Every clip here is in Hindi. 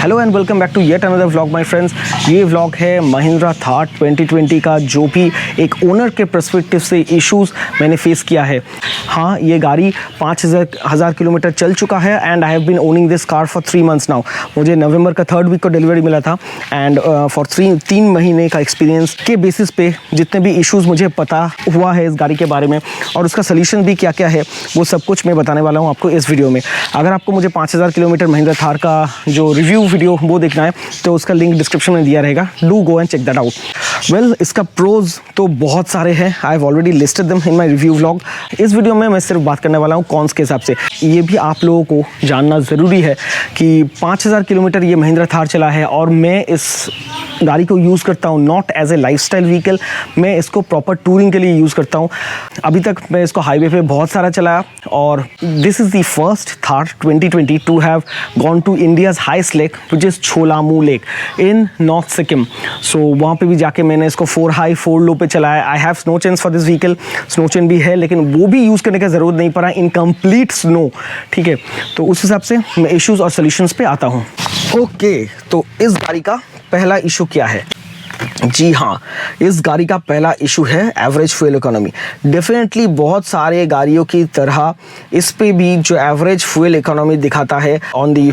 Hello and welcome back to yet another vlog my friends. ये व्लॉग है महिंद्रा थार 2020 का, जो भी एक ओनर के पर्सपेक्टिव से इश्यूज़ मैंने फेस किया है। हाँ, ये गाड़ी 5000 किलोमीटर चल चुका है and I have been owning this car for 3 months now. मुझे नवंबर का 3rd वीक को डिलीवरी मिला था एंड फॉर 3 महीने का एक्सपीरियंस के बेसिस पे जितने भी इश्यूज़ मुझे पता हुआ है इस गाड़ी के बारे में और उसका सोल्यूशन भी क्या क्या है, वो सब कुछ मैं बताने वाला हूँ आपको इस वीडियो में। अगर आपको मुझे 5000 किलोमीटर महिंद्रा थार का जो रिव्यू वीडियो वो देखना है तो उसका लिंक डिस्क्रिप्शन में दिया रहेगा। Do go and check that out. Well, इसका प्रोज तो बहुत सारे हैं। I have already listed them in my review vlog. इस वीडियो में मैं सिर्फ बात करने वाला हूँ कॉन्स के हिसाब से। ये भी आप लोगों को जानना ज़रूरी है कि 5000 किलोमीटर ये महिंद्रा थार चला है और मैं इस गाड़ी को यूज़ करता हूँ not as a lifestyle vehicle, मैं इसको प्रॉपर टूरिंग के लिए यूज़ करता हूँ। अभी तक मैं इसको हाईवे पे बहुत सारा चलाया और this is the first Thar 2020 to have gone to India's highest lake which is Cholamu lake in north Sikkim. So वहाँ पे भी जाके मैंने इसको 4 हाई 4 लो पे चलाया। I have snow chains for this vehicle, snow chain भी है लेकिन वो भी यूज़ करने का ज़रूरत नहीं पड़ा इन कंप्लीट स्नो। ठीक है, तो उस हिसाब से मैं इश्यूज़ और सोल्यूशंस पे आता हूँ। ओके, तो इस गाड़ी का पहला इशू क्या है? जी हाँ, इस गाड़ी का पहला इशू है एवरेज फ्यूल इकोनॉमी। डेफिनेटली बहुत सारे गाड़ियों की तरह इस पे भी जो एवरेज फ्यूल इकोनॉमी दिखाता है ऑन दी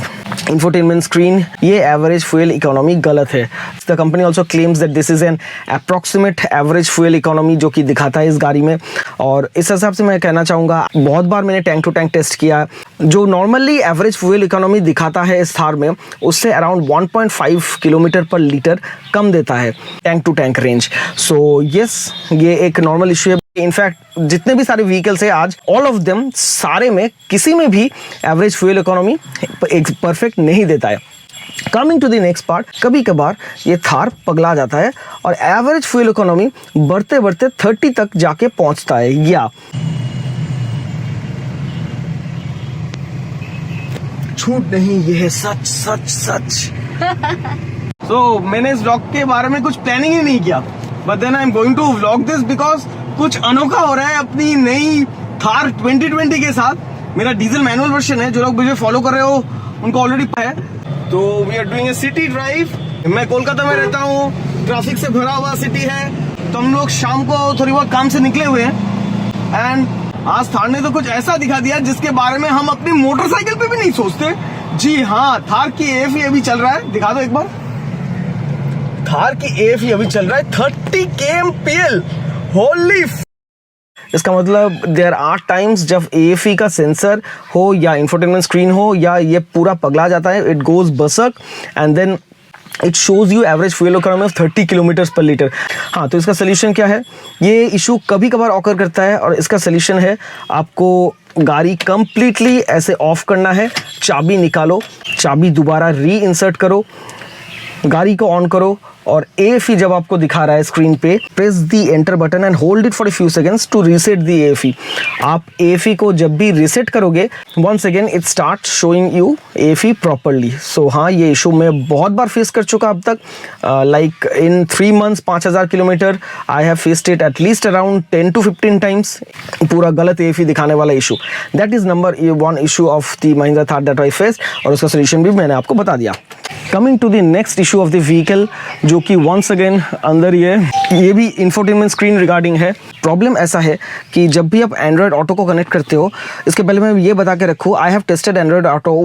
इंफोटेनमेंट स्क्रीन, ये एवरेज फ्यूल इकोनॉमी गलत है। The company also claims that this is an approximate average fuel economy जो कि दिखाता है इस गाड़ी में। और इस हिसाब से मैं कहना चाहूँगा, बहुत बार मैंने टैंक टू टैंक टेस्ट किया, जो नॉर्मली एवरेज फ्यूल इकोनॉमी दिखाता है इस थार में उससे अराउंड 1.5 किलोमीटर पर लीटर कम देता है tank to tank range. So yes, ये एक नॉर्मल इशू है। इनफैक्ट जितने भी सारे व्हीकल्स है आज, ऑल ऑफ देम, सारे में किसी में भी एवरेज फ्यूल इकोनॉमी एक परफेक्ट नहीं देता है। Coming to the next part, कभी कभार ये थार पगला जाता है और एवरेज फ्यूल इकोनॉमी बढ़ते बढ़ते 30 तक जाके पहुंचता है। या झूठ नहीं, ये है सच सच सच। So, मैंने इस व्लॉग के बारे में कुछ प्लानिंग ही नहीं किया, but then I am going to vlog this because कुछ अनोखा हो रहा है अपनी नई थार 2020 के साथ। मेरा डीजल मैनुअल वर्जन है, जो लोग मुझे फॉलो कर रहे हो उनको ऑलरेडी पता है। तो we are doing a city drive. मैं कोलकाता में रहता हूँ, ट्रैफिक से भरा हुआ सिटी है, तो हम लोग शाम को थोड़ी बहुत काम से निकले हुए हैं एंड आज थार ने तो कुछ ऐसा दिखा दिया जिसके बारे में हम अपनी मोटरसाइकिल पे भी नहीं सोचते। जी हाँ, थार की AFE अभी चल रहा है, दिखा दो एक बार। थार की AFE अभी चल रहा है 30 kmpl। होली, इसका मतलब देयर आर टाइम्स जब AFE का सेंसर हो या इंफोटेनमेंट स्क्रीन हो या ये पूरा पगला जाता है, it goes berserk and then it shows you average fuel economy of 30 kilometres per litre. हाँ, तो इसका सोल्यूशन क्या है? ये इशू कभी कभार ऑकर करता है और इसका सोल्यूशन है, आपको गाड़ी कंप्लीटली ऐसे ऑफ करना है, चाबी निकालो, चाबी दोबारा री इंसर्ट करो, गाड़ी को ऑन करो और AFE जब आपको दिखा रहा है स्क्रीन पे, press the enter button and hold it for a few seconds to reset the AFE। आप AFE को जब भी रीसेट करोगे, once again it start showing you AFE properly. So हाँ, ये इशू मैं बहुत बार फेस कर चुका अब तक। Like in 3 months 5000 kilometre I have faced it at least around 10 to 15 times, पूरा गलत AFE दिखाने वाला issue. That is number 1 issue of the Mahindra Thar that I face और उसका सोल्यूशन भी मैंने आपको बता दिया। Coming to the next issue of the vehicle, जो कि वंस अगेन अंदर ये भी इंफोटेनमेंट स्क्रीन रिगार्डिंग है। प्रॉब्लम ऐसा है कि जब भी आप एंड्रॉयड ऑटो को कनेक्ट करते हो, इसके पहले मैं ये बता के रखूँ, I have tested Android auto.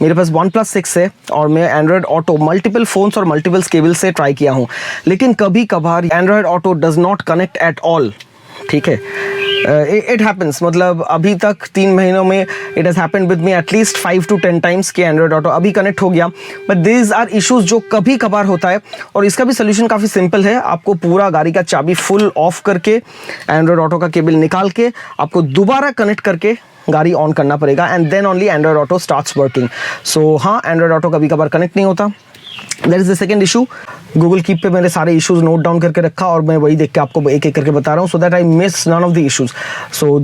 मेरे पास OnePlus 6 है और मैं एंड्रॉयड ऑटो मल्टीपल फोन्स और मल्टीपल केबल से ट्राई किया हूँ, लेकिन कभी कभार Android auto does not connect at all. ठीक है, इट हैपन्स, मतलब अभी तक 3 महीनों में it has happened with me at least 5 to 10 times कि एंड्रॉयड ऑटो अभी कनेक्ट हो गया। बट दीज आर इश्यूज जो कभी कभार होता है और इसका भी सोल्यूशन काफ़ी सिंपल है। आपको पूरा गाड़ी का चाबी फुल ऑफ करके, एंड्रॉयड ऑटो का केबल निकाल के आपको दोबारा कनेक्ट करके गाड़ी ऑन करना पड़ेगा and then only Android auto starts working. So हाँ, एंड्रॉयड ऑटो कभी कभार कनेक्ट नहीं होता, that is the second issue. Google keep पे मैंने सारे इश्यूज नोट डाउन करके रखा और मैं वही देख के आपको एक एक करके बता रहा हूँ, so that I miss none of the issues. So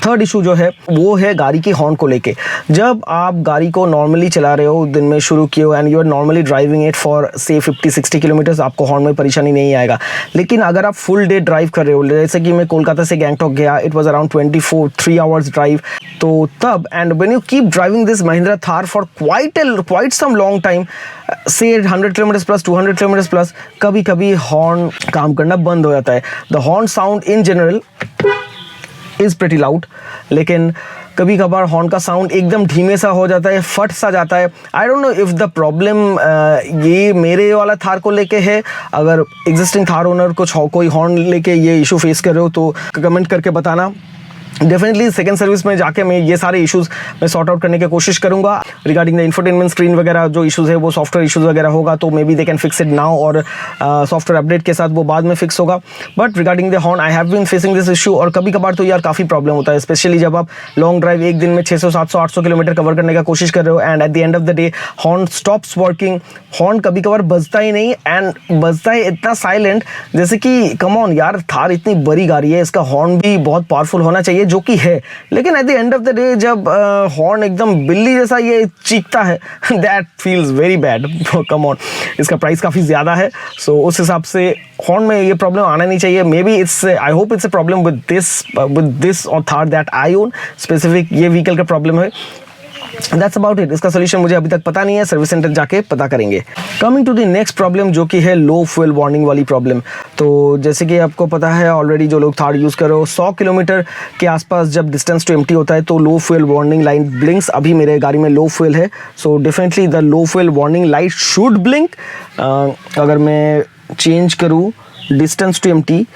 third issue जो है वो है गाड़ी की हॉर्न को लेके। जब आप गाड़ी को नॉर्मली चला रहे हो, दिन में शुरू किए हो and you are normally driving it for say 50-60 kilometres, आपको हॉर्न में परेशानी नहीं आएगा। लेकिन अगर आप फुल डे ड्राइव कर रहे हो, जैसे कि मैं कोलकाता से गैंगटॉक गया, it was around 3 hours drive, तो तब and when you keep driving this Mahindra Thar for quite some long time, say 100 kilometre plus 200 kilometre plus, कभी कभी हॉर्न काम करना बंद हो जाता है। The horn sound in general is pretty loud, लेकिन कभी कभार हॉर्न का साउंड एकदम धीमे सा हो जाता है, फट सा जाता है। I don't know if the problem ये मेरे वाला थार को लेके है। अगर एग्जिस्टिंग थार ओनर कुछ कोई हॉर्न लेके ये इशू फेस कर रहे हो तो कमेंट करके बताना। डेफिनेटली सेकंड सर्विस में जाके मैं ये सारे इश्यूज मैं सॉर्ट आउट करने की कोशिश करूंगा। रिगार्डिंग द इंफोटेनमेंट स्क्रीन वगैरह जो इश्यूज है वो सॉफ्टवेयर इश्यूज वगैरह होगा तो maybe they can fix it now, और सॉफ्टवेयर अपडेट के साथ वो बाद में फिक्स होगा। But regarding the horn I have been facing this issue, और कभी कभार तो यार काफ़ी प्रॉब्लम होता है, स्पेशली जब आप लॉन्ग ड्राइव एक दिन में 600, 700, 800 किलोमीटर कवर करने का कोशिश कर रहे हो and at the end of the day horn stops working. Horn कभी कभार बजता ही नहीं एंड बजता है इतना साइलेंट, जैसे कि कम ऑन यार, थार इतनी बड़ी गाड़ी है, इसका हॉर्न भी बहुत पावरफुल होना चाहिए, जो कि है। लेकिन at the end of the day जब हॉर्न एकदम बिल्ली जैसा ये चीखता है, that feels very bad. Come on, इसका प्राइस काफ़ी ज़्यादा है, सो उस हिसाब से हॉर्न में ये प्रॉब्लम आना नहीं चाहिए। Maybe it's, I hope it's a problem with this और Thar that I own, specific ये व्हीकल का प्रॉब्लम है। That's about it. इसका सोल्यूशन मुझे अभी तक पता नहीं है, सर्विस सेंटर जाके पता करेंगे। Coming to the next problem जो कि है लो फ्यूल वार्निंग वाली प्रॉब्लम। तो जैसे कि आपको पता है ऑलरेडी, जो लोग थार यूज़ कर रहे हो, 100 किलोमीटर के आसपास जब डिस्टेंस टू एम्प्टी होता है तो लो फ्यूल वार्निंग लाइट ब्लिंक्स। अभी मेरे गाड़ी में लो फ्यूल है, so definitely the low fuel warning light should blink. अगर मैं चेंज करूँ डिस्टेंस टू एम्प्टी,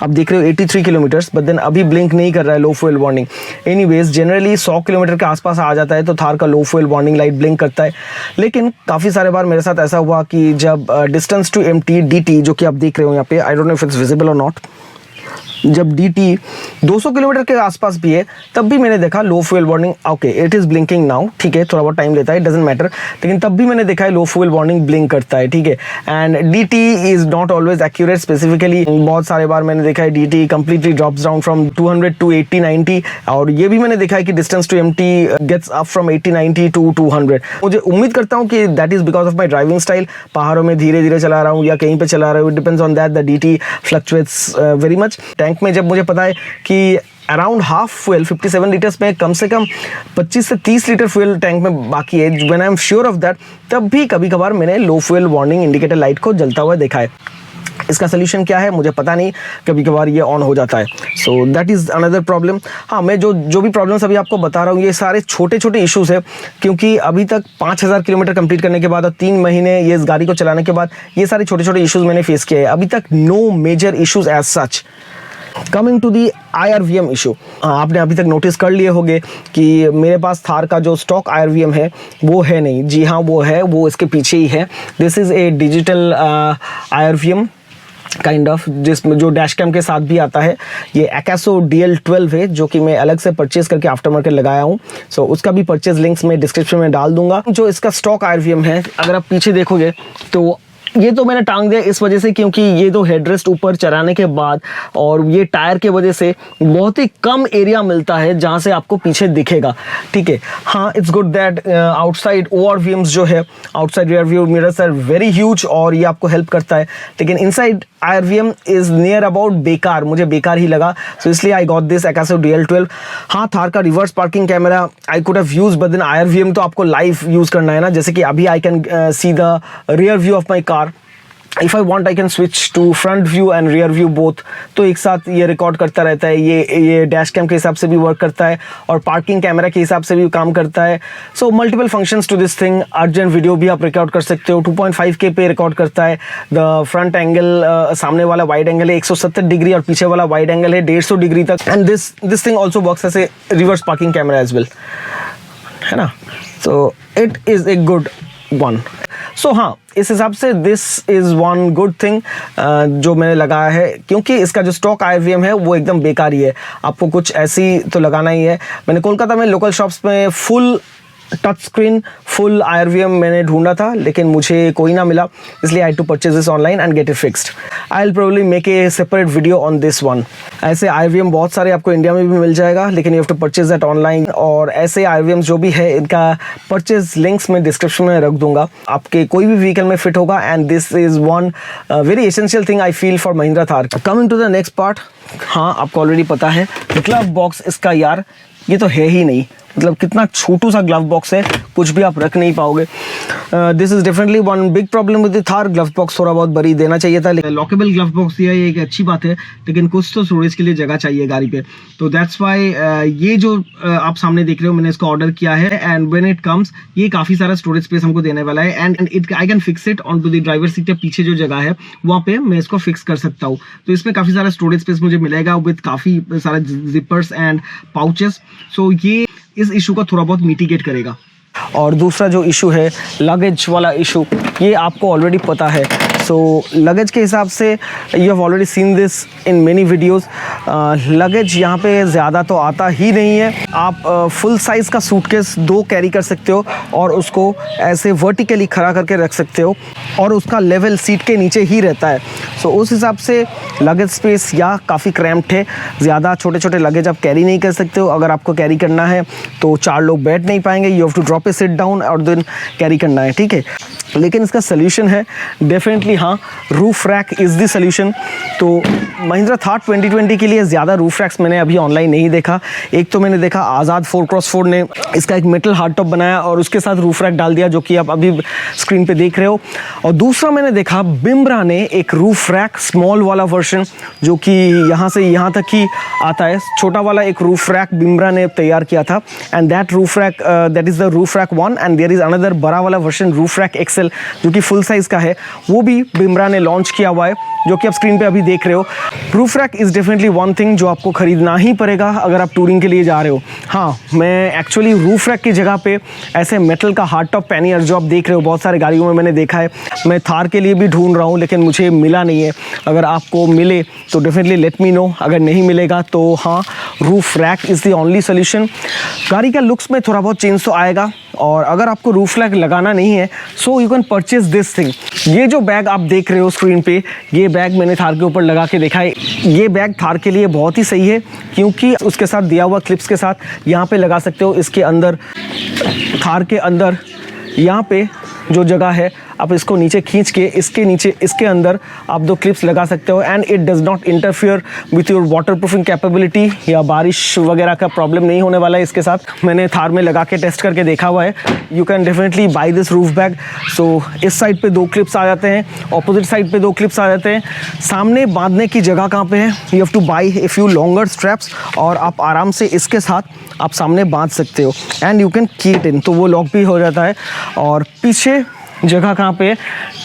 आप देख रहे हो 83 किलोमीटर्स, बट देन अभी ब्लिंक नहीं कर रहा है low fuel warning. Anyways generally 100 kilometre के आसपास आ जाता है तो थार का लो फ्यूल वार्निंग लाइट ब्लिंक करता है। लेकिन काफ़ी सारे बार मेरे साथ ऐसा हुआ कि जब डिस्टेंस टू एम्प्टी DT, जो कि आप देख रहे हो यहाँ पे, I don't know if it's visible और नॉट, जब DT 200 किलोमीटर के आसपास भी है तब भी मैंने देखा लो fuel warning. Okay, it is blinking now, ठीक है, थोड़ा बहुत टाइम लेता है, डजंट मैटर, लेकिन तब भी मैंने देखा है लो फ्यूल वार्निंग ब्लिंक करता है, ठीक है। And DT is not always accurate, specifically बहुत सारे बार मैंने देखा है DT completely drops down from 200 to 80-90, और ये भी मैंने देखा है कि distance to empty gets up from 80-90 to 200। मुझे उम्मीद करता हूँ कि that is because of my driving style. पहाड़ों में धीरे धीरे चला रहा हूँ या कहीं पर चला रहा हूँ, it depends on that, the DT fluctuates very much. Tank में जब मुझे पता है कि अराउंड हाफ फ्यूल 57 लीटर्स में कम से कम 25 से 30 लीटर फ्यूल टैंक में बाकी है, when I am sure of that, तब भी कभी कभार मैंने लो फ्यूल वार्निंग इंडिकेटर लाइट को जलता हुआ देखा है। इसका सोल्यूशन क्या है मुझे पता नहीं, कभी कभार ये ऑन हो जाता है, so that is another problem. हाँ, मैं जो भी प्रॉब्लम्स अभी आपको बता रहा हूँ ये सारे छोटे छोटे इश्यूज़ है, क्योंकि अभी तक 5000 किलोमीटर कंप्लीट करने के बाद और 3 महीने ये इस गाड़ी को चलाने के बाद ये सारे छोटे छोटे इश्यूज़ मैंने फेस किए हैं। अभी तक no major issues as such. Coming to the IRVM issue, आपने अभी तक नोटिस कर लिए होंगे कि मेरे पास थार का जो स्टॉक IRVM है वो है नहीं। जी हाँ, वो है, वो इसके पीछे ही है। This is a digital IRVM kind of, जिसमें जो डैश कैम के साथ भी आता है। ये Akaso DL12 है, जो कि मैं अलग से परचेज करके आफ्टर मार्केट लगाया हूँ, सो उसका भी परचेज लिंक्स मैं डिस्क्रिप्शन में डाल दूंगा। जो इसका स्टॉक IRVM है, अगर आप पीछे देखोगे तो ये तो मैंने टांग दिया इस वजह से क्योंकि ये तो हेडरेस्ट ऊपर चढ़ाने के बाद और ये टायर के वजह से बहुत ही कम एरिया मिलता है जहाँ से आपको पीछे दिखेगा, ठीक है। हाँ, it's good that outside ORVMs जो है, outside rear view mirrors are very huge और ये आपको हेल्प करता है, लेकिन inside IRVM is near about बेकार, मुझे बेकार ही लगा, सो इसलिए I got this Akaso DL12। हाँ, थार का reverse parking camera I could have use, but then IRVM तो आपको लाइव यूज़ करना है ना, जैसे कि अभी I can see the rear view of my car. If I want I can switch to front view and rear view both, तो एक साथ ये रिकॉर्ड करता रहता है। ये डैश कैम के हिसाब से भी वर्क करता है और पार्किंग कैमरा के हिसाब से भी काम करता है। So multiple functions to this thing. Urgent video भी आप रिकॉर्ड कर सकते हो, 2.5K पे रिकॉर्ड करता है। द फ्रंट एंगल, सामने वाला वाइड एंगल है 170 डिग्री और पीछे वाला वाइड एंगल है 150 डिग्री तक। And this thing also works as a reverse parking camera as well, है ना। So it is a good one. So हाँ, इस हिसाब से this is one good thing जो मैंने लगाया है, क्योंकि इसका जो स्टॉक IRVM है वो एकदम बेकार ही है। आपको कुछ ऐसी तो लगाना ही है। मैंने कोलकाता में लोकल शॉप्स में full touch screen full IRVM मैंने ढूंढा था लेकिन मुझे कोई ना मिला, इसलिए I to purchase this online and get it fixed. I will probably make a separate video on this one. ऐसे IRVM बहुत सारे आपको इंडिया में भी मिल जाएगा, लेकिन you have to purchase that online. और ऐसे IRVM जो भी है इनका परचेज लिंक्स मैं डिस्क्रिप्शन में रख दूंगा, आपके कोई भी व्हीकल में फिट होगा। And this is one very essential thing I feel for Mahindra Thar. Coming to the next part, हाँ आपको ऑलरेडी पता है ग्लव बॉक्स इसका यार ये तो है ही नहीं, मतलब कितना छोटू सा ग्लव बॉक्स है, कुछ भी आप रख नहीं पाओगे। This is definitely one big problem with the Thar. Glove box थोड़ा बहुत बड़ी देना चाहिए था, लेकिन लॉकेबल ग्लव बॉक्स दिया ये एक अच्छी बात है, लेकिन कुछ तो स्टोरेज के लिए जगह चाहिए गाड़ी पे। तो दैट्स वाई ये जो आप सामने देख रहे हो मैंने इसको ऑर्डर किया है। एंड व्हेन इट कम्स ये काफ़ी सारा स्टोरेज स्पेस हमको देने वाला है। And it I can fix it on to the driver seat के पीछे जो जगह है वहाँ पे मैं इसको फिक्स कर सकता हूँ। तो इसमें काफ़ी सारा स्टोरेज स्पेस मुझे मिलेगा विद काफ़ी सारे जिपर्स एंड पाउचेस। सो ये इस इशू को थोड़ा बहुत मिटिगेट करेगा। और दूसरा जो इशू है लगेज वाला इशू, ये आपको ऑलरेडी पता है। सो लगेज के हिसाब से you have already seen this in many videos. Luggage यहाँ पे ज़्यादा तो आता ही नहीं है। आप फुल साइज़ का सूटकेस 2 कैरी कर सकते हो और उसको ऐसे वर्टिकली खड़ा करके रख सकते हो और उसका लेवल सीट के नीचे ही रहता है। सो उस हिसाब से लगेज स्पेस या काफ़ी क्रैम्प्ड है, ज़्यादा छोटे छोटे लगेज आप कैरी नहीं कर सकते हो। अगर आपको कैरी करना है तो 4 लोग बैठ नहीं पाएंगे, you have to drop a sit down और देन कैरी करना है, ठीक है। लेकिन इसका सोल्यूशन है डेफिनेटली, हाँ roof rack is the solution. तो महिंद्रा थार 2020 के लिए ज़्यादा रूफ रैक्स मैंने अभी ऑनलाइन नहीं देखा। एक तो मैंने देखा आज़ाद 4x4 ने इसका एक मेटल हार्ड टॉप बनाया और उसके साथ रूफ रैक डाल दिया, जो कि आप अभी स्क्रीन पे देख रहे हो। और दूसरा मैंने देखा बिम्ब्रा ने एक रूफ रैक स्मॉल वाला वर्जन, जो कि यहाँ से यहाँ तक ही आता है, छोटा वाला एक रूफ रैक बिम्ब्रा ने तैयार किया था। And that roof rack that is the roof rack 1 and there is another बड़ा वाला वर्जन रूफ रैक XL जो कि फुल साइज़ का है, वो भी बिम्ब्रा ने लॉन्च किया हुआ है, जो कि आप स्क्रीन पे अभी देख रहे हो। Roof rack is definitely one thing जो आपको खरीदना ही पड़ेगा अगर आप टूरिंग के लिए जा रहे हो। हाँ, मैं एक्चुअली रूफ रैक की जगह पे ऐसे मेटल का हार्ड टॉप पैनियर जो आप देख रहे हो बहुत सारे गाड़ियों में मैंने देखा है, मैं थार के लिए भी ढूंढ रहा हूँ लेकिन मुझे मिला नहीं है। अगर आपको मिले तो डेफिनेटली लेट मी नो, अगर नहीं मिलेगा तो हाँ roof rack is the only solution. गाड़ी का लुक्स में थोड़ा बहुत चेंज तो आएगा। और अगर आपको रूफ रैक लगाना नहीं है so you can purchase this thing. ये जो बैग आप देख रहे हो स्क्रीन पे, ये बैग मैंने थार के ऊपर लगा के देखा है। ये बैग थार के लिए बहुत ही सही है क्योंकि उसके साथ दिया हुआ क्लिप्स के साथ यहाँ पे लगा सकते हो। इसके अंदर थार के अंदर यहाँ पे जो जगह है आप इसको नीचे खींच के इसके नीचे इसके अंदर आप 2 क्लिप्स लगा सकते हो। And it does not interfere with your water proofing capability, या बारिश वगैरह का प्रॉब्लम नहीं होने वाला है इसके साथ। मैंने थार में लगा के टेस्ट करके देखा हुआ है। You can definitely buy this roof bag. So इस साइड पे 2 क्लिप्स आ जाते हैं, ऑपोजिट साइड पे 2 क्लिप्स आ जाते हैं। सामने बांधने की जगह कहाँ पे है, you have two by a few longer straps और आप आराम से इसके साथ आप सामने बांध सकते हो। एंड यू कैन की इट इन, तो वो लॉक भी हो जाता है। और पीछे जगह कहाँ पे है,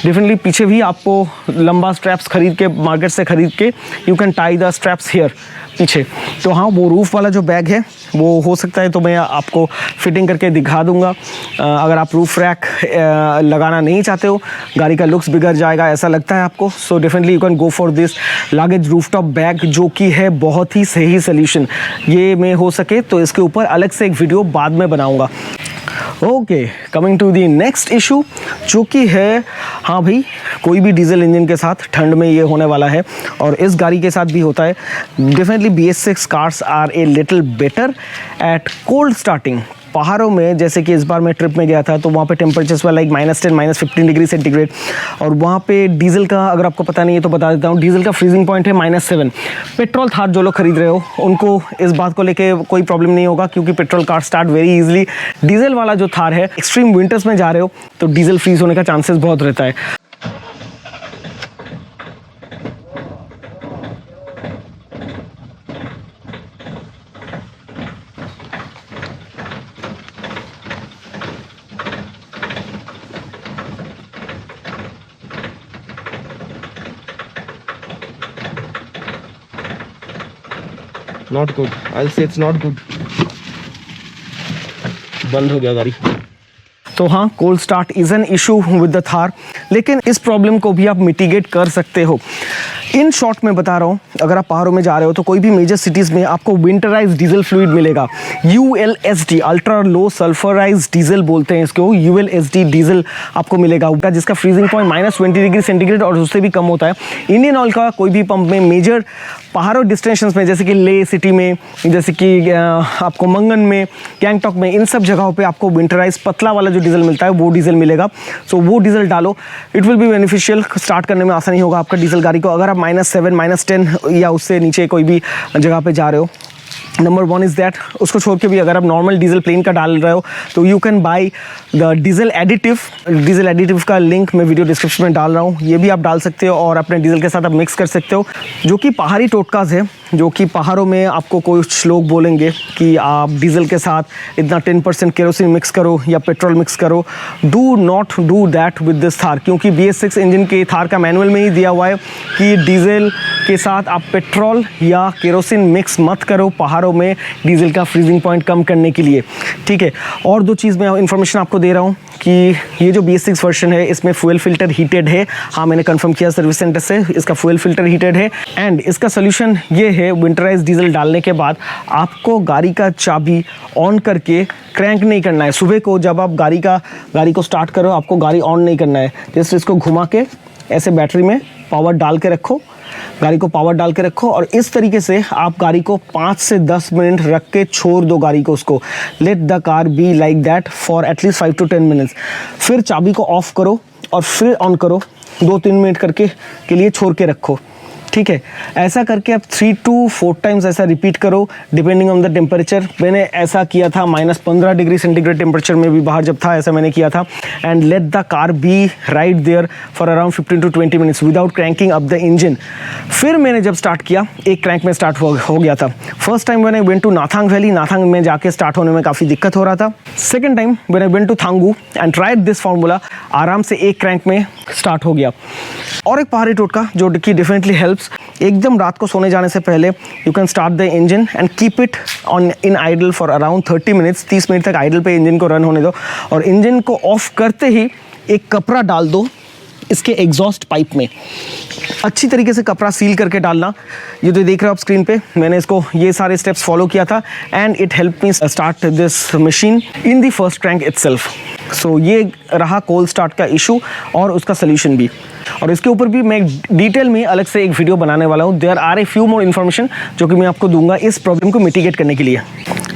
डेफिनेटली पीछे भी आपको लंबा स्ट्रैप्स खरीद के मार्केट से खरीद के you can tie the straps here पीछे। तो हाँ वो रूफ़ वाला जो बैग है वो हो सकता है तो मैं आपको फिटिंग करके दिखा दूंगा। अगर आप रूफ रैक लगाना नहीं चाहते हो, गाड़ी का लुक्स बिगड़ जाएगा ऐसा लगता है आपको, so definitely you can go for this luggage rooftop bag, जो कि है बहुत ही सही सोल्यूशन। ये मैं हो सके तो इसके ऊपर अलग से एक वीडियो बाद में बनाऊंगा। Okay, coming to the next issue, जो कि है हाँ भाई कोई भी डीजल इंजन के साथ ठंड में ये होने वाला है और इस गाड़ी के साथ भी होता है। Definitely BS6 cars are a little better at cold starting. पहाड़ों में जैसे कि इस बार मैं ट्रिप में गया था तो वहाँ पे टेम्परेचर्स वाला लाइक -10 -15 डिग्री सेंटीग्रेड, और वहाँ पे डीजल का अगर आपको पता नहीं है तो बता देता हूँ, डीजल का फ्रीजिंग पॉइंट है -7। पेट्रोल थार जो लोग खरीद रहे हो उनको इस बात को लेके कोई प्रॉब्लम नहीं होगा क्योंकि petrol car start very easily. Diesel वाला जो थार है, एक्सट्रीम विंटर्स में जा रहे हो तो डीजल फ्रीज होने का चांसेस बहुत रहता है। नॉट गुड, आई से इट्स नॉट गुड। बंद हो गया गाड़ी। तो हाँ, cold start is an issue with the Thar, लेकिन इस प्रॉब्लम को भी आप मिटिगेट कर सकते हो। इन शॉर्ट में बता रहा हूँ, अगर आप पहाड़ों में जा रहे हो तो कोई भी मेजर सिटीज़ में आपको विंटराइज डीजल फ्लूइड मिलेगा, ULSD, अल्ट्रा लो सल्फराइज डीजल बोलते हैं इसको, ULSD डीजल आपको मिलेगा, जिसका फ्रीजिंग पॉइंट -20 डिग्री सेंटीग्रेड और उससे भी कम होता है। इंडियन ऑयल का कोई भी पंप में मेजर पहाड़ों डिस्टेंशंस में, जैसे कि ले सिटी में, जैसे कि आपको मंगन में, गैंगटॉक में, इन सब जगहों पे आपको विंटराइज पतला वाला जो डीजल मिलता है वो डीजल मिलेगा। सो वो डीजल डालो, it will be beneficial, start करने में आसानी होगा आपका डीजल गाड़ी को। अगर आप -7, -10 या उससे नीचे कोई भी जगह पे जा रहे हो, नंबर 1 इज़ दैट। उसको छोड़ के भी अगर आप नॉर्मल डीजल प्लेन का डाल रहे हो तो you can buy the diesel additive. Diesel additive का लिंक मैं वीडियो डिस्क्रिप्शन में डाल रहा हूँ, ये भी आप डाल सकते हो और अपने डीजल के साथ आप मिक्स कर सकते हो, जो कि पहाड़ी टोटकाज है, जो कि पहाड़ों में आपको कुछ लोग बोलेंगे कि आप डीजल के साथ इतना 10% केरोसिन मिक्स करो या पेट्रोल मिक्स करो। Do not do that with this Thar, क्योंकि BS6 इंजन के थार का मैनुअल में ही दिया हुआ है कि डीजल के साथ आप पेट्रोल या केरोसिन मिक्स मत करो पहाड़ों में डीजल का फ्रीजिंग पॉइंट कम करने के लिए, ठीक है। और दो चीज़ मैं इन्फॉर्मेशन आपको दे रहा हूँ कि ये जो BS6 वर्जन है इसमें फ्यूल फिल्टर हीटेड है। हाँ, मैंने कंफर्म किया सर्विस सेंटर से, इसका फ्यूल फिल्टर हीटेड है। एंड इसका सोल्यूशन ये है, विंटराइज डीजल डालने के बाद आपको गाड़ी का चाबी ऑन करके क्रैंक नहीं करना है। सुबह को जब आप गाड़ी को स्टार्ट करो, आपको गाड़ी ऑन नहीं करना है, जस्ट इसको घुमा के ऐसे बैटरी में पावर डाल के रखो, गाड़ी को पावर डाल के रखो और इस तरीके से आप गाड़ी को 5 से 10 मिनट रख के छोड़ दो गाड़ी को, उसको late the car be like that for at least 5 to 10 minutes. फिर चाबी को ऑफ करो और फिर ऑन करो, 2-3 मिनट करके के लिए छोड़ के रखो, ठीक है। ऐसा करके आप 3 to 4 टाइम्स ऐसा रिपीट करो डिपेंडिंग ऑन द टेम्परेचर। मैंने ऐसा किया था -15 डिग्री सेंटीग्रेड टेम्परेचर में भी बाहर जब था, ऐसा मैंने किया था। And let the car be right there for around 15 to 20 minutes without cranking up the engine. फिर मैंने जब स्टार्ट किया, एक क्रैंक में स्टार्ट हो गया था। फर्स्ट टाइम मैंने went to Nathang valley, Nathang में जाके स्टार्ट होने में काफ़ी दिक्कत हो रहा था। सेकेंड टाइम मैंने went to Thangu and tried this formula, आराम से एक क्रैंक में स्टार्ट हो गया। और एक पहाड़ी टोटका जो कि डेफिनेटली हेल्प्स, एकदम रात को सोने जाने से पहले you can start the engine and keep it on in idle for around 30 minutes. 30 minute तक आइडल पे इंजन को रन होने दो और इंजन को ऑफ करते ही एक कपड़ा डाल दो इसके एग्जॉस्ट पाइप में, अच्छी तरीके से कपड़ा सील करके डालना। ये तो देख रहे हो आप स्क्रीन पे, मैंने इसको ये सारे स्टेप्स फॉलो किया था and it help me start this machine in the first crank itself. So ये रहा कोल्ड स्टार्ट का इशू और उसका सोल्यूशन भी, और इसके ऊपर भी मैं डिटेल में अलग से एक वीडियो बनाने वाला हूँ। There are a few more information जो कि मैं आपको दूंगा इस प्रॉब्लम को मिटिगेट करने के लिए।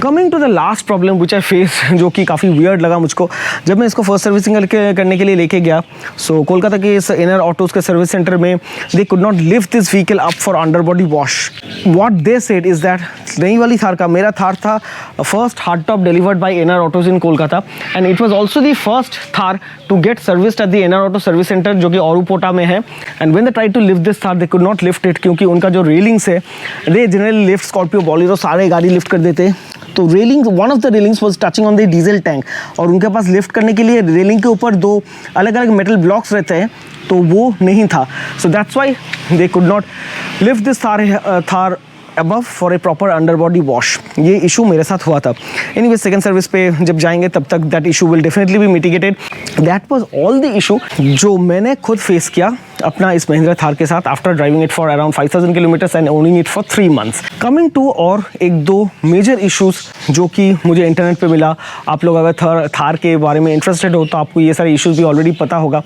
Coming to the last problem which I face, जो कि काफ़ी वियर्ड लगा मुझको जब मैं इसको फर्स्ट सर्विसिंग करने के लिए लेके गया। सो कोलकाता के इस इनर ऑटोज़ के सर्विस सेंटर में they could not lift this vehicle up for under body wash. What they said is that नई वाली थार का, मेरा थार था first hard top delivered by Inner Autos in Kolkata and it was also the first Thar to get serviced at the Inner Auto service centre जो कि औरुपोटा में है। And when they tried to lift this Thar they could not lift it, क्योंकि उनका जो रेलिंग्स है, they generally lift Scorpio Bolero सारे गाड़ी लिफ्ट कर देते हैं, तो railing, one of the railings was touching on the diesel tank और उनके पास लिफ्ट करने के लिए रेलिंग के ऊपर 2 अलग अलग मेटल ब्लॉक्स रहते हैं, तो वो नहीं था। So that's why they could not lift this Thar above for a proper under body wash. ये इशू मेरे साथ हुआ था। एनीवे सेकंड सर्विस पे जब जाएंगे तब तक that issue will definitely be mitigated. That was all the issue जो मैंने खुद फेस किया अपना इस महिंद्रा थार के साथ after driving it for around 5000 kilometres and owning it for 3 months. Coming to और 1-2 मेजर इशूज़ जो कि मुझे इंटरनेट पे मिला। आप लोग अगर थार के बारे में इंटरेस्टेड हो तो आपको ये सारे इशूज़ भी ऑलरेडी पता होगा।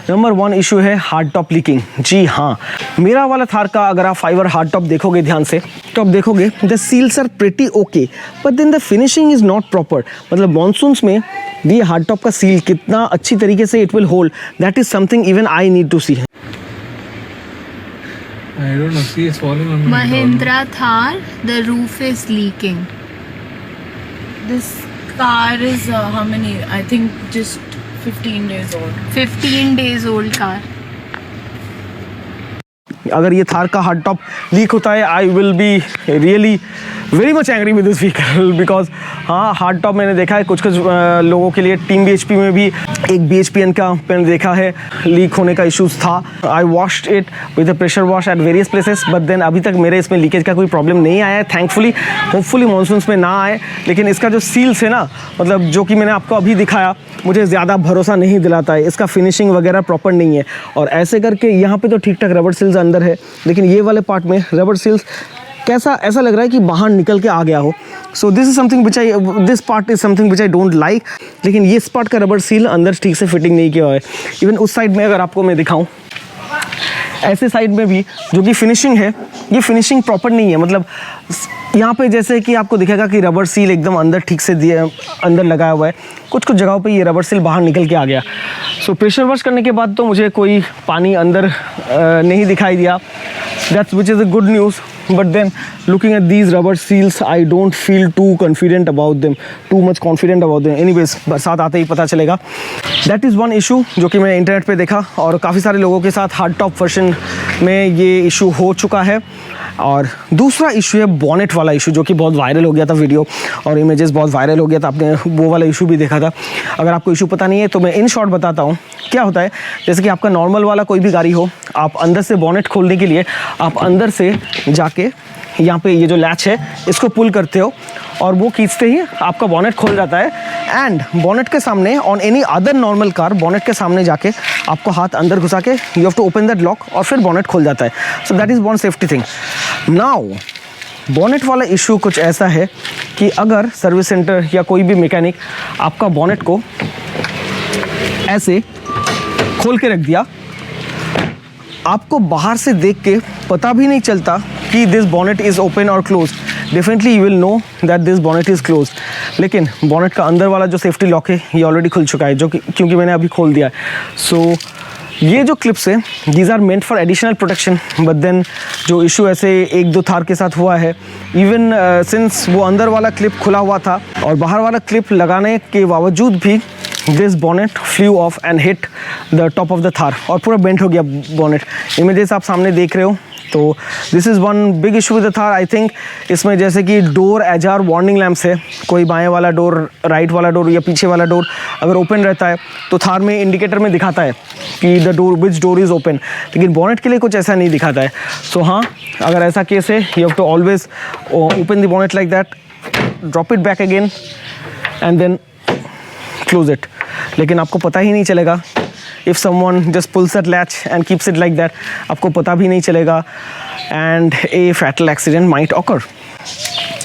नंबर 1 इशू है हार्ड टॉप लीकिंग। जी हाँ, मेरा वाला थार का अगर आप फाइबर हार्ड टॉप देखोगे ध्यान से तो आप देखोगे the seals are pretty okay but then the finishing is not proper. मतलब मॉनसून्स में ये हार्ड टॉप का सील कितना अच्छी तरीके से it will hold, that is something even I need to see. I don't know. See, it's falling on my Mahindra Thar, the roof is leaking. This car is how many? I think just 15 days old. 15 days old car. अगर ये थार का हार्ड टॉप लीक होता है I will be really very much angry with this vehicle because हाँ, हार्ड टॉप मैंने देखा है कुछ लोगों के लिए। टीम BHP में भी एक BHPN का मैंने देखा है लीक होने का इशूज़ था। I washed it with a pressure wash at various places but then अभी तक मेरे इसमें लीकेज का कोई प्रॉब्लम नहीं आया है थैंकफुली। होपफुली मानसून्स में ना आए, लेकिन इसका जो सील्स है ना, मतलब जो कि मैंने आपको अभी दिखाया, मुझे ज़्यादा भरोसा नहीं दिलाता है। इसका फिनिशिंग वगैरह प्रॉपर नहीं है और ऐसे करके यहाँ पे तो ठीक ठाक रबर सील्स अंदर अंदर है, लेकिन ये वाले पार्ट में रबर सील्स कैसा ऐसा लग रहा है कि बाहर निकल के आ गया हो. So this is something which this part is something which I don't like. लेकिन ये इस पार्ट का रबर सील अंदर ठीक से फिटिंग नहीं किया हुआ है. इवन उस साइड में अगर आपको मैं दिखाऊं, ऐसे साइड में भी जो कि फिनिशिंग है, ये फिनिशिंग प्रॉपर नहीं है. मतलब यहाँ पे जैसे कि आपको दिखेगा कि रबर सील एकदम अंदर ठीक से दिया अंदर लगाया हुआ है, कुछ कुछ जगहों पे ये रबर सील बाहर निकल के आ गया. सो प्रेशर वॉश करने के बाद तो मुझे कोई पानी अंदर नहीं दिखाई दिया. That's which is a good news. But then looking at these rubber seals, I don't feel too confident about them, too much confident about them. Anyways, बरसात आते ही पता चलेगा. That is one issue जो कि मैं इंटरनेट पे देखा और काफ़ी सारे लोगों के साथ हार्ड टॉप वर्जन में ये इशू हो चुका है. और दूसरा इशू है बॉनेट वाला इशू, जो कि बहुत वायरल हो गया था. वीडियो और इमेजेस बहुत वायरल हो गया था. आपने वो वाला इशू भी देखा था. अगर आपको इशू पता नहीं है तो मैं इन शॉर्ट बताता हूँ. क्या होता है, जैसे कि आपका नॉर्मल वाला कोई भी गाड़ी हो, आप अंदर से बॉनेट खोलने के लिए आप अंदर से जाके यहाँ पे ये जो लैच है इसको पुल करते हो और वो खींचते ही आपका बॉनेट खोल जाता है. एंड बॉनेट के सामने on any other normal car, bonnet के सामने जाके आपको हाथ अंदर घुसा के you have to open that lock और फिर बॉनेट खोल जाता है. So that is one safety thing. Now bonnet वाला इशू कुछ ऐसा है कि अगर सर्विस सेंटर या कोई भी मैकेनिक आपका बॉनेट को ऐसे खोल के रख दिया, आपको बाहर से देख के पता भी नहीं चलता कि दिस बॉनेट इज़ ओपन और close. Definitely you will know that this bonnet is close. लेकिन बॉनेट का अंदर वाला जो सेफ्टी लॉक है ये ऑलरेडी खुल चुका है, जो कि क्योंकि मैंने अभी खोल दिया है. सो ये जो क्लिप्स है these are meant for additional protection. But then जो इशू ऐसे एक दो थार के साथ हुआ है, इवन सिंस वो अंदर वाला क्लिप खुला हुआ था और बाहर वाला क्लिप लगाने के बावजूद भी this bonnet flew off and hit the top of the Thar और पूरा बेंट हो गया बॉनेट. इमेजेस आप सामने देख रहे हो. तो this is one big issue with the Thar. I think इसमें जैसे कि डोर एजार वार्निंग लैम्प्स है, कोई बाएं वाला डोर, राइट वाला डोर या पीछे वाला डोर अगर ओपन रहता है तो थार में इंडिकेटर में दिखाता है कि the door which door is open. लेकिन बॉनेट के लिए कुछ ऐसा नहीं दिखाता है. सो हाँ, अगर ऐसा केस है you have to always open the bonnet like that, drop it back again and then close it. लेकिन आपको पता ही नहीं चलेगा. If someone just pulls that latch and keeps it like that, आपको पता भी नहीं चलेगा and a fatal accident might occur.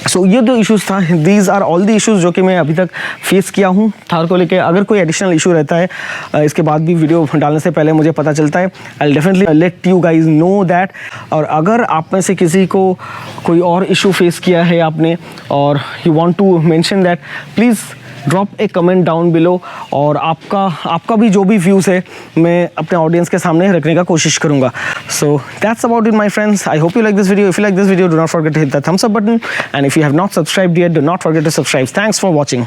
So ये दो इश्यूज़ था. These are all the issues जो कि मैं अभी तक फेस किया हूँ थार को लेके. अगर कोई एडिशनल इशू रहता है इसके बाद भी वीडियो डालने से पहले मुझे पता चलता है, I will definitely let you guys know that. और अगर आप में से किसी को कोई और इशू फेस किया है आपने और you want to mention that, please drop a comment down below. और आपका भी जो भी व्यूज़ है मैं अपने ऑडियंस के सामने रखने का कोशिश करूँगा. So that's about it my friends. I hope you like this video. If you like this video, do not forget to hit the thumbs up button, and if you have not subscribed yet, do not forget to subscribe. Thanks for watching.